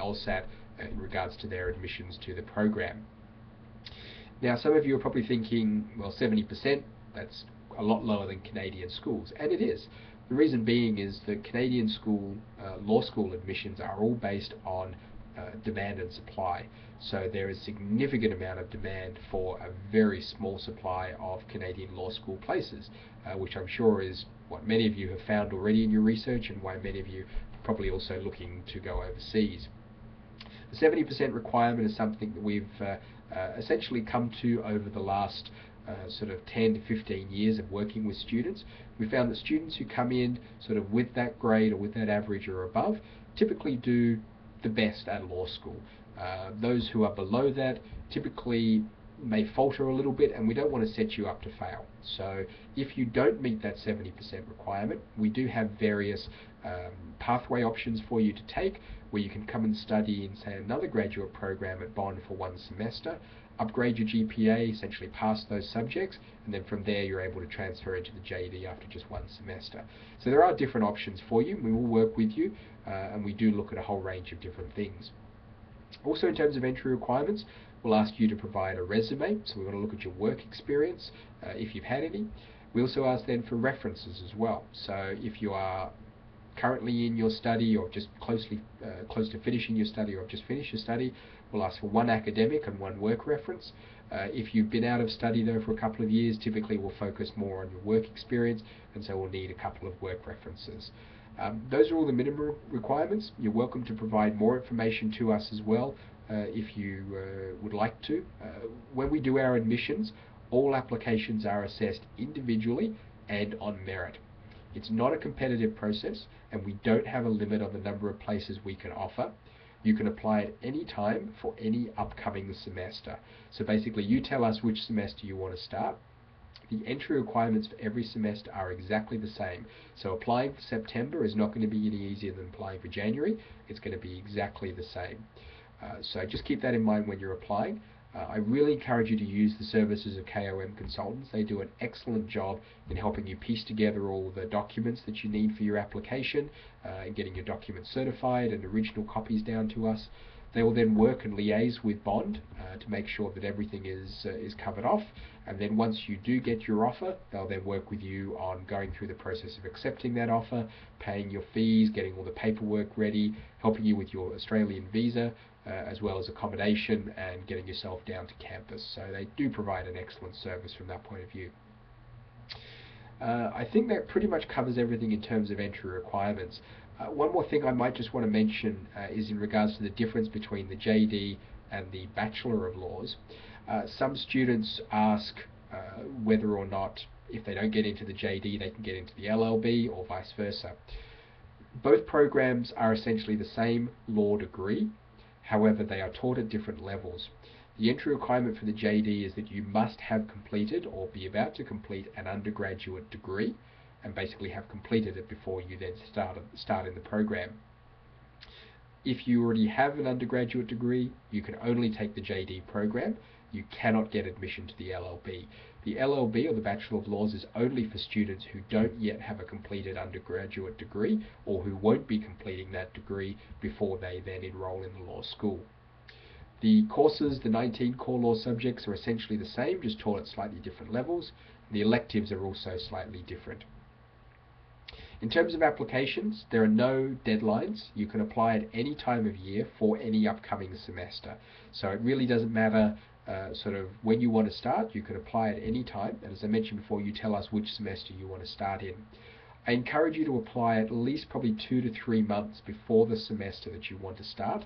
S1: LSAT in regards to their admissions to the program. Now, some of you are probably thinking, well, 70%, that's a lot lower than Canadian schools, and it is. The reason being is that Canadian law school admissions are all based on demand and supply. So there is a significant amount of demand for a very small supply of Canadian law school places, which I'm sure is what many of you have found already in your research and why many of you are probably also looking to go overseas. The 70% requirement is something that we've essentially come to over the last sort of 10 to 15 years of working with students. We found that students who come in sort of with that grade or with that average or above typically do the best at law school. Those who are below that typically may falter a little bit, and we don't want to set you up to fail. So if you don't meet that 70% requirement, we do have various pathway options for you to take, where you can come and study in, say, another graduate program at Bond for 1 semester, upgrade your GPA, essentially pass those subjects, and then from there you're able to transfer into the JD after just 1 semester. So there are different options for you. We will work with you, and we do look at a whole range of different things. Also, in terms of entry requirements, we'll ask you to provide a resume, so we want to look at your work experience, if you've had any. We also ask then for references as well. So if you are currently in your study or just close to finishing your study or have just finished your study, we'll ask for 1 academic and 1 work reference. If you've been out of study though for a couple of years, typically we'll focus more on your work experience, and so we'll need a couple of work references. Those are all the minimum requirements. You're welcome to provide more information to us as well if you would like to. When we do our admissions, all applications are assessed individually and on merit. It's not a competitive process, and we don't have a limit on the number of places we can offer. You can apply at any time for any upcoming semester. So basically, you tell us which semester you want to start. The entry requirements for every semester are exactly the same. So applying for September is not going to be any easier than applying for January. It's going to be exactly the same. So just keep that in mind when you're applying. I really encourage you to use the services of KOM Consultants. They do an excellent job in helping you piece together all the documents that you need for your application, and getting your documents certified and original copies down to us. They will then work and liaise with Bond to make sure that everything is covered off, and then once you do get your offer, they'll then work with you on going through the process of accepting that offer, paying your fees, getting all the paperwork ready, helping you with your Australian visa, as well as accommodation and getting yourself down to campus. So they do provide an excellent service from that point of view. I think that pretty much covers everything in terms of entry requirements. One more thing I might just want to mention is in regards to the difference between the JD and the Bachelor of Laws. Some students ask whether or not, if they don't get into the JD, they can get into the LLB or vice versa. Both programs are essentially the same law degree. However, they are taught at different levels. The entry requirement for the JD is that you must have completed or be about to complete an undergraduate degree, and basically have completed it before you then start in the program. If you already have an undergraduate degree, you can only take the JD program. you cannot get admission to the LLB. The LLB, or the Bachelor of Laws, is only for students who don't yet have a completed undergraduate degree or who won't be completing that degree before they then enroll in the law school. The courses, the 19 core law subjects, are essentially the same, just taught at slightly different levels. The electives are also slightly different. In terms of applications, there are no deadlines. You can apply at any time of year for any upcoming semester. So it really doesn't matter sort of when you want to start. You can apply at any time. And as I mentioned before, you tell us which semester you want to start in. I encourage you to apply at least probably 2 to 3 months before the semester that you want to start.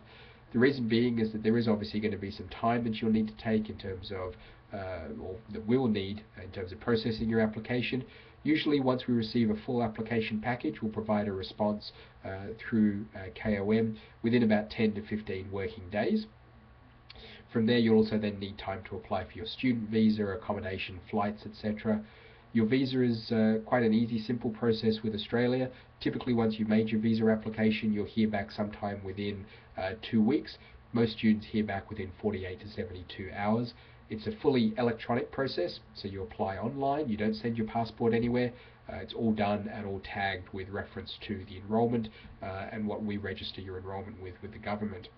S1: The reason being is that there is obviously going to be some time that you'll need to take in terms of, or that we'll need in terms of processing your application. Usually once we receive a full application package, we'll provide a response through KOM within about 10 to 15 working days. From there, you'll also then need time to apply for your student visa, accommodation, flights, etc. Your visa is quite an easy, simple process with Australia. Typically, once you've made your visa application, you'll hear back sometime within 2 weeks. Most students hear back within 48 to 72 hours. It's a fully electronic process, so you apply online, you don't send your passport anywhere. It's all done and all tagged with reference to the enrolment and what we register your enrolment with the government.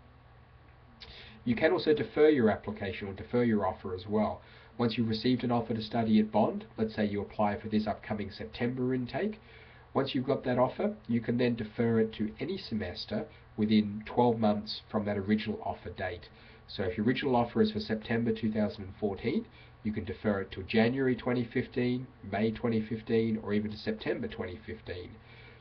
S1: You can also defer your application or defer your offer as well. Once you've received an offer to study at Bond, let's say you apply for this upcoming September intake, once you've got that offer, you can then defer it to any semester within 12 months from that original offer date. So if your original offer is for September 2014, you can defer it to January 2015, May 2015, or even to September 2015.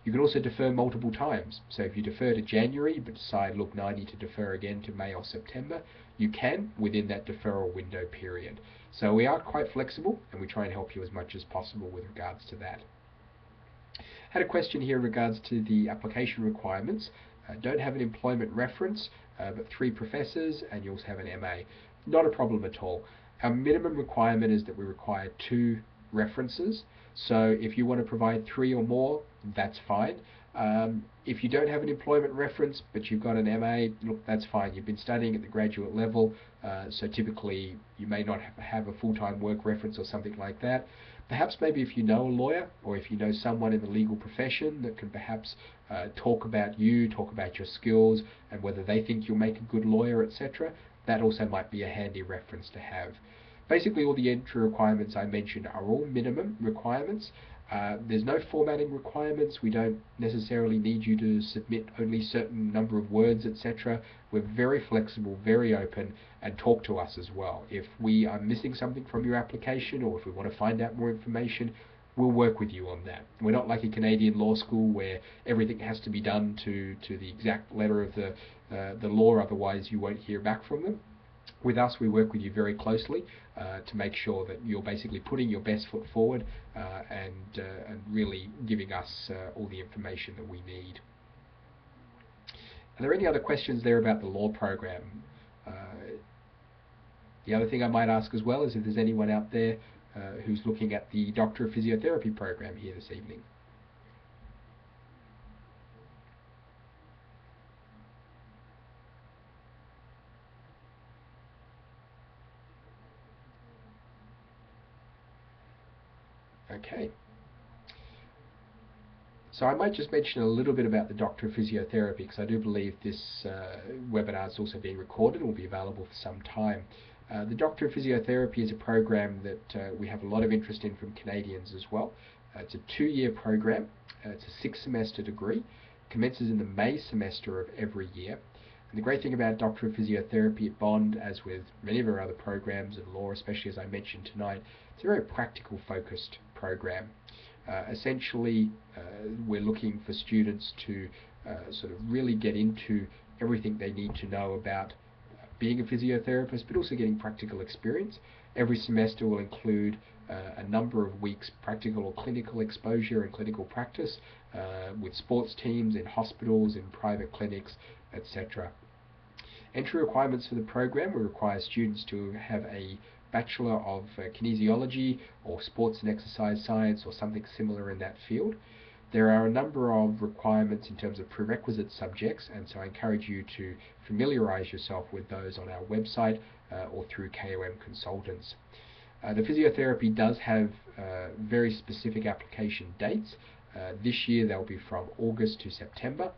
S1: You can also defer multiple times. So if you defer to January but decide, look, now I need to defer again to May or September, you can within that deferral window period. So we are quite flexible and we try and help you as much as possible with regards to that. Had a question here in regards to the application requirements. Don't have an employment reference, but 3 professors, and you also have an MA. Not a problem at all. Our minimum requirement is that we require 2 references. So if you want to provide 3 or more, that's fine. If you don't have an employment reference, but you've got an MA, look, that's fine. You've been studying at the graduate level, so typically you may not have a full-time work reference or something like that. Perhaps maybe if you know a lawyer or if you know someone in the legal profession that can perhaps talk about you, talk about your skills and whether they think you'll make a good lawyer, etc., that also might be a handy reference to have. Basically all the entry requirements I mentioned are all minimum requirements. There's no formatting requirements. We don't necessarily need you to submit only a certain number of words, etc. We're very flexible, very open, and talk to us as well. If we are missing something from your application or if we want to find out more information, we'll work with you on that. We're not like a Canadian law school where everything has to be done to the exact letter of the law, otherwise you won't hear back from them. With us, we work with you very closely to make sure that you're basically putting your best foot forward and really giving us all the information that we need. Are there any other questions there about the law program? The other thing I might ask as well is if there's anyone out there who's looking at the Doctor of Physiotherapy program here this evening. Okay. So I might just mention a little bit about the Doctor of Physiotherapy because I do believe this webinar is also being recorded and will be available for some time. The Doctor of Physiotherapy is a program that we have a lot of interest in from Canadians as well. It's a 2-year program. It's a 6-semester degree. Commences in the May semester of every year. And the great thing about Doctor of Physiotherapy at Bond, as with many of our other programs in law, especially as I mentioned tonight, it's a very practical focused program. Essentially, we're looking for students to sort of really get into everything they need to know about being a physiotherapist, but also getting practical experience. Every semester will include a number of weeks practical or clinical exposure and clinical practice with sports teams, in hospitals, in private clinics, etc. Entry requirements for the program will require students to have a Bachelor of Kinesiology or Sports and Exercise Science or something similar in that field. There are a number of requirements in terms of prerequisite subjects, and so I encourage you to familiarise yourself with those on our website or through KOM Consultants. The physiotherapy does have very specific application dates. This year they'll be from August to September.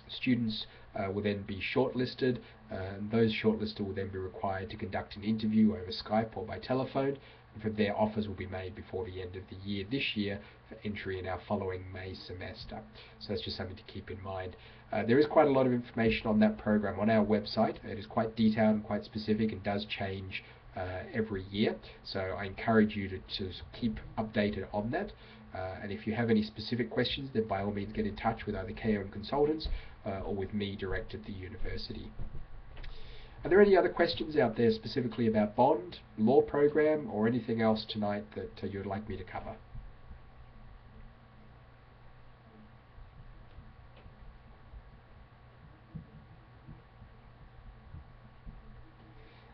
S1: Students will then be shortlisted, and those shortlisted will then be required to conduct an interview over Skype or by telephone, and from there offers will be made before the end of the year this year for entry in our following May semester. So that's just something to keep in mind. There is quite a lot of information on that program on our website. It is quite detailed and quite specific and does change every year, so I encourage you to keep updated on that. And if you have any specific questions, then by all means get in touch with either KOM Consultants or with me direct at the university. Are there any other questions out there specifically about Bond, law program, or anything else tonight that you would like me to cover?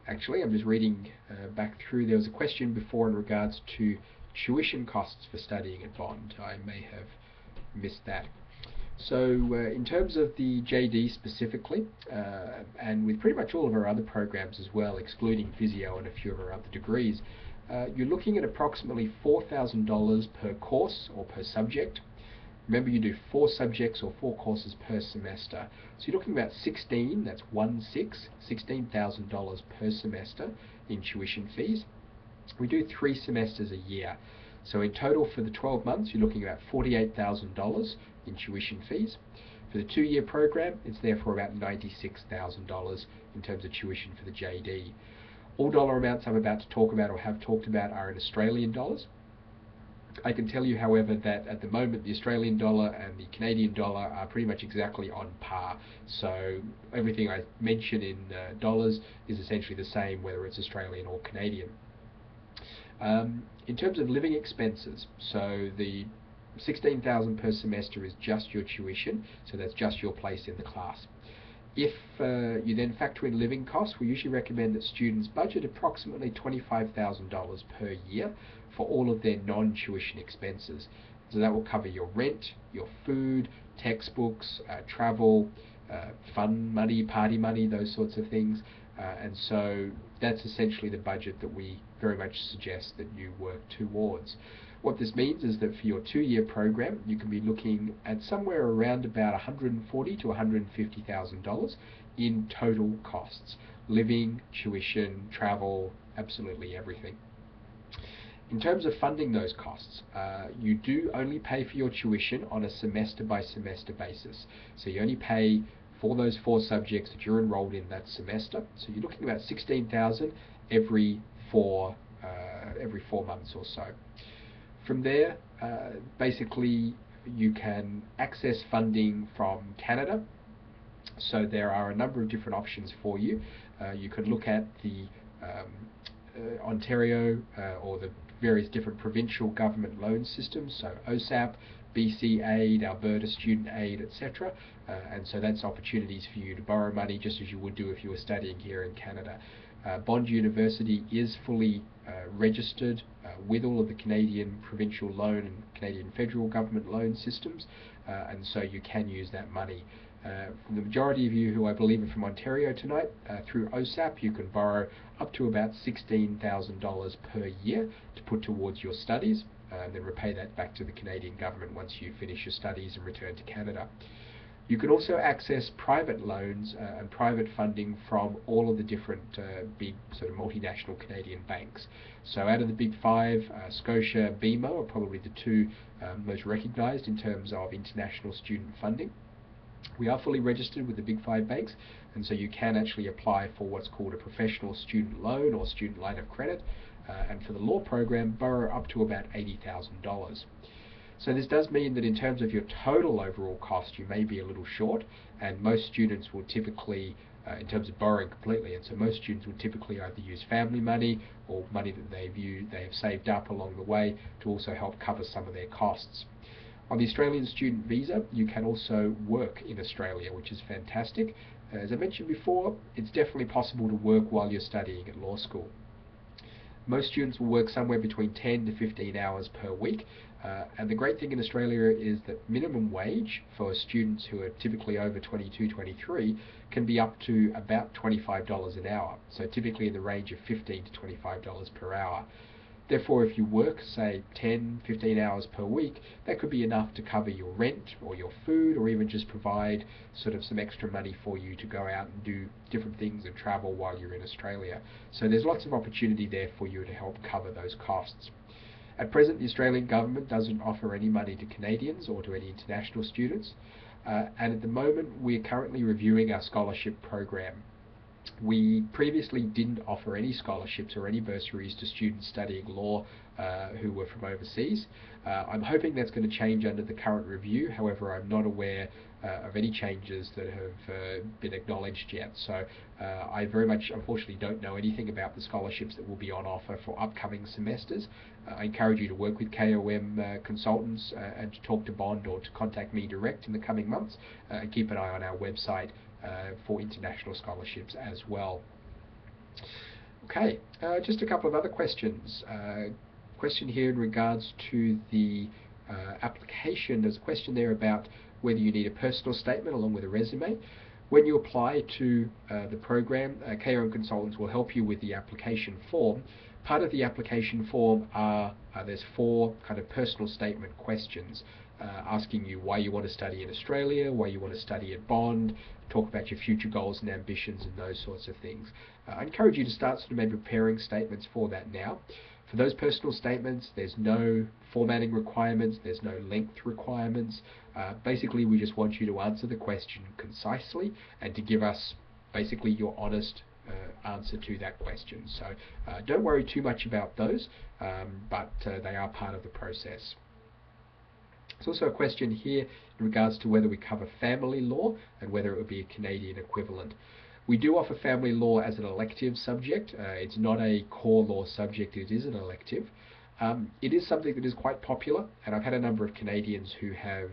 S1: Actually, I'm just reading back through. There was a question before in regards to tuition costs for studying at Bond. I may have missed that. So in terms of the JD specifically, and with pretty much all of our other programs as well, excluding physio and a few of our other degrees, you're looking at approximately $4,000 per course or per subject. Remember, you do 4 subjects or 4 courses per semester. So you're looking about $16,000 per semester in tuition fees. We do 3 semesters a year. So in total for the 12 months, you're looking at $48,000 in tuition fees. For the 2-year program, it's therefore about $96,000 in terms of tuition for the JD. All dollar amounts I'm about to talk about or have talked about are in Australian dollars. I can tell you, however, that at the moment the Australian dollar and the Canadian dollar are pretty much exactly on par. So everything I mention in dollars is essentially the same whether it's Australian or Canadian. In terms of living expenses, so the $16,000 per semester is just your tuition, so that's just your place in the class. If you then factor in living costs, we usually recommend that students budget approximately $25,000 per year for all of their non-tuition expenses. So that will cover your rent, your food, textbooks, travel, fun money, party money, those sorts of things. And so that's essentially the budget that we very much suggest that you work towards. What this means is that for your 2-year program, you can be looking at somewhere around about $140,000 to $150,000 in total costs. Living, tuition, travel, absolutely everything. In terms of funding those costs, you do only pay for your tuition on a semester by semester basis. So you only pay for those 4 subjects that you're enrolled in that semester. So you're looking at about $16,000 every 4 months or so. From there, basically you can access funding from Canada. So there are a number of different options for you. You can look at the Ontario or the various different provincial government loan systems, so OSAP, BC Aid, Alberta Student Aid, etc. And so that's opportunities for you to borrow money just as you would do if you were studying here in Canada. Bond University is fully registered with all of the Canadian provincial loan and Canadian federal government loan systems, and so you can use that money. For the majority of you who I believe are from Ontario tonight, through OSAP you can borrow up to about $16,000 per year to put towards your studies, and then repay that back to the Canadian government once you finish your studies and return to Canada. You can also access private loans and private funding from all of the different big sort of multinational Canadian banks. So out of the big 5, Scotia, BMO are probably the 2 most recognised in terms of international student funding. We are fully registered with the big 5 banks, and so you can actually apply for what's called a professional student loan or student line of credit, and for the law program borrow up to about $80,000. So this does mean that in terms of your total overall cost you may be a little short, and most students will typically, in terms of borrowing completely, and so most students will typically either use family money or money that they have saved up along the way to also help cover some of their costs. On the Australian student visa, you can also work in Australia, which is fantastic. As I mentioned before, it's definitely possible to work while you're studying at law school. Most students will work somewhere between 10 to 15 hours per week. And the great thing in Australia is that minimum wage for students who are typically over 22, 23 can be up to about $25 an hour. So typically in the range of $15 to $25 per hour. Therefore, if you work, say, 10, 15 hours per week, that could be enough to cover your rent or your food, or even just provide sort of some extra money for you to go out and do different things and travel while you're in Australia. So there's lots of opportunity there for you to help cover those costs. At present, the Australian government doesn't offer any money to Canadians or to any international students. And at the moment, we're currently reviewing our scholarship program. We previously didn't offer any scholarships or any bursaries to students studying law who were from overseas. I'm hoping that's going to change under the current review. However, I'm not aware of any changes that have been acknowledged yet. So I very much, unfortunately, don't know anything about the scholarships that will be on offer for upcoming semesters. I encourage you to work with KOM Consultants and to talk to Bond or to contact me direct in the coming months. And keep an eye on our website for international scholarships as well. Okay, just a couple of other questions. Question here in regards to the application. There's a question there about whether you need a personal statement along with a resume. When you apply to the program, KOM Consultants will help you with the application form. Part of the application form there's 4 kind of personal statement questions asking you why you want to study in Australia, why you want to study at Bond, talk about your future goals and ambitions and those sorts of things. I encourage you to start sort of maybe preparing statements for that now. For those personal statements, there's no formatting requirements, there's no length requirements. Basically, we just want you to answer the question concisely and to give us basically your honest answer to that question. So don't worry too much about those, but they are part of the process. There's also a question here in regards to whether we cover family law and whether it would be a Canadian equivalent. We do offer family law as an elective subject. It's not a core law subject, it is an elective. It is something that is quite popular, and I've had a number of Canadians who have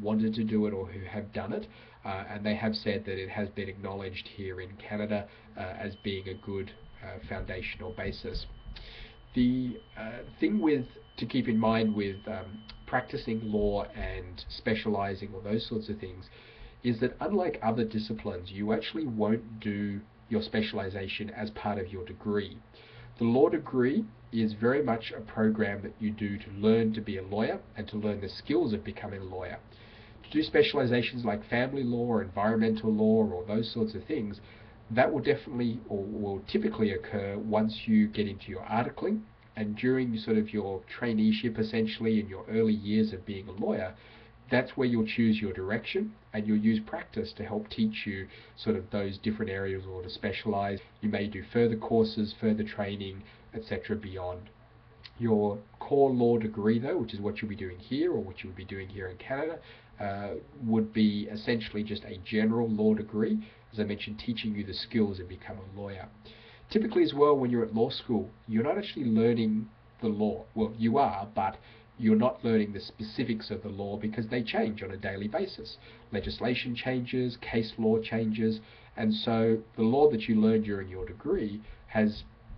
S1: wanted to do it or who have done it, and they have said that it has been acknowledged here in Canada as being a good foundational basis. The thing to keep in mind with practicing law and specializing or those sorts of things is that unlike other disciplines, you actually won't do your specialization as part of your degree. The law degree is very much a program that you do to learn to be a lawyer and to learn the skills of becoming a lawyer. To do specializations like family law or environmental law or those sorts of things, that will definitely or will typically occur once you get into your articling and during sort of your traineeship essentially in your early years of being a lawyer. That's where you'll choose your direction and you'll use practice to help teach you sort of those different areas or to specialize. You may do further courses, further training, etc. beyond. Your core law degree though, which is what you'll be doing here or what you'll be doing here in Canada, would be essentially just a general law degree, as I mentioned, teaching you the skills to become a lawyer. Typically as well, when you're at law school, you're not actually learning the law. Well, you are, but you're not learning the specifics of the law because they change on a daily basis. Legislation changes, case law changes, and so the law that you learn during your degree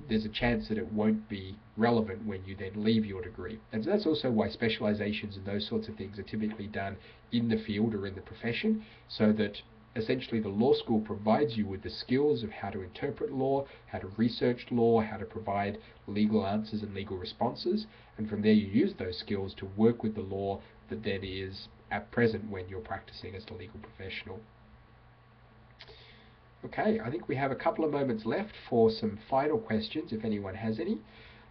S1: there's a chance that it won't be relevant when you then leave your degree. And so that's also why specializations and those sorts of things are typically done in the field or in the profession, so that essentially the law school provides you with the skills of how to interpret law, how to research law, how to provide legal answers and legal responses, and from there you use those skills to work with the law that then is at present when you're practicing as a legal professional. Okay, I think we have a couple of moments left for some final questions if anyone has any.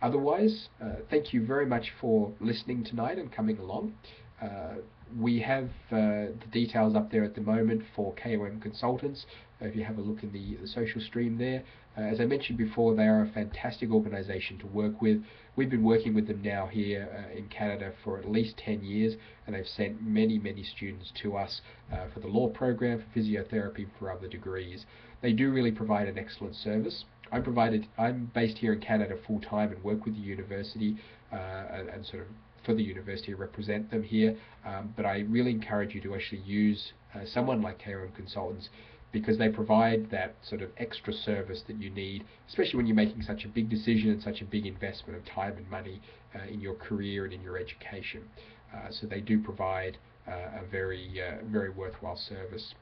S1: Otherwise, thank you very much for listening tonight and coming along. We have the details up there at the moment for KOM Consultants. If you have a look in the social stream there. As I mentioned before, they are a fantastic organisation to work with. We've been working with them now here in Canada for at least 10 years, and they've sent many, many students to us for the law program, for physiotherapy, for other degrees. They do really provide an excellent service. I'm based here in Canada full-time and work with the university and sort of for the university represent them here, but I really encourage you to actually use someone like KOM Consultants because they provide that sort of extra service that you need, especially when you're making such a big decision and such a big investment of time and money in your career and in your education. So they do provide a very worthwhile service.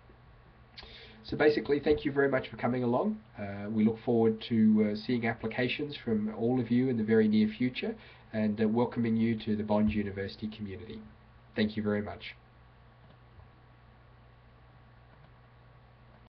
S1: So basically, thank you very much for coming along. We look forward to seeing applications from all of you in the very near future, and welcoming you to the Bond University community. Thank you very much.